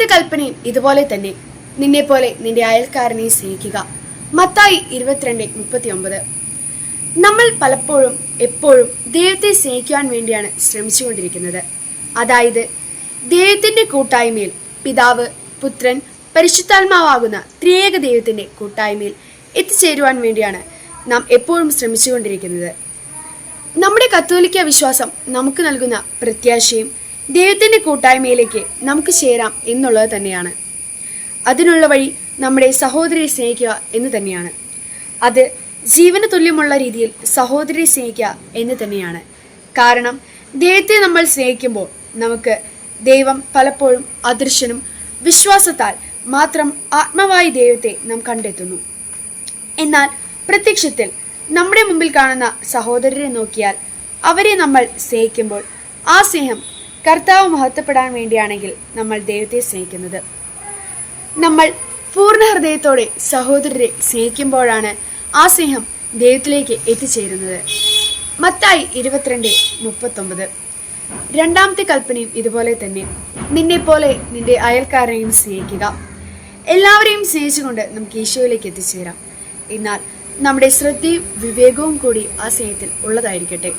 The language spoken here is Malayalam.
രണ്ടാമത്തെ കൽപ്പനയും ഇതുപോലെ തന്നെ, നിന്നെ പോലെ നിന്റെ അയൽക്കാരനെ സ്നേഹിക്കുക. മത്തായി 22:39. നമ്മൾ പലപ്പോഴും എപ്പോഴും ദൈവത്തെ സ്നേഹിക്കുവാൻ വേണ്ടിയാണ് ശ്രമിച്ചുകൊണ്ടിരിക്കുന്നത്. അതായത് ദൈവത്തിന്റെ കൂട്ടായ്മയിൽ, പിതാവ്, പുത്രൻ, പരിശുദ്ധാത്മാവാകുന്ന ത്രിയേക ദൈവത്തിന്റെ കൂട്ടായ്മയിൽ എത്തിച്ചേരുവാൻ വേണ്ടിയാണ് നാം എപ്പോഴും ശ്രമിച്ചുകൊണ്ടിരിക്കുന്നത്. നമ്മുടെ കത്തോലിക്ക വിശ്വാസം നമുക്ക് നൽകുന്ന പ്രത്യാശയും ദൈവത്തിന്റെ കൂട്ടായ്മയിലേക്ക് നമുക്ക് ചേരാം എന്നുള്ളത് തന്നെയാണ്. അതിനുള്ള വഴി നമ്മുടെ സഹോദരിയെ സ്നേഹിക്കുക എന്ന് തന്നെയാണ്. അത് ജീവന് തുല്യമുള്ള രീതിയിൽ സഹോദരിയെ സ്നേഹിക്കുക എന്ന് തന്നെയാണ്. കാരണം ദൈവത്തെ നമ്മൾ സ്നേഹിക്കുമ്പോൾ നമുക്ക് ദൈവം പലപ്പോഴും അദൃശ്യനും വിശ്വാസത്താൽ മാത്രം ആത്മാവായ ദൈവത്തെ നാം കണ്ടെത്തുന്നു. എന്നാൽ പ്രത്യക്ഷത്തിൽ നമ്മുടെ മുമ്പിൽ കാണുന്ന സഹോദരരെ നോക്കിയാൽ അവരെ നമ്മൾ സ്നേഹിക്കുമ്പോൾ ആ സ്നേഹം കർത്താവ് മഹത്വപ്പെടാൻ വേണ്ടിയാണെങ്കിൽ നമ്മൾ ദൈവത്തെ സ്നേഹിക്കുന്നത്. നമ്മൾ പൂർണ്ണ ഹൃദയത്തോടെ സഹോദരരെ സ്നേഹിക്കുമ്പോഴാണ് ആ സ്നേഹം ദൈവത്തിലേക്ക് എത്തിച്ചേരുന്നത്. മത്തായി 22:39. രണ്ടാമത്തെ കൽപ്പനയും ഇതുപോലെ തന്നെ, നിന്നെ പോലെ നിന്റെ അയൽക്കാരനെയും സ്നേഹിക്കുക. എല്ലാവരെയും സ്നേഹിച്ചുകൊണ്ട് നമുക്ക് ഈശോയിലേക്ക് എത്തിച്ചേരാം. എന്നാൽ നമ്മുടെ ശ്രദ്ധയും വിവേകവും കൂടി ആ സ്നേഹത്തിൽ ഉള്ളതായിരിക്കട്ടെ.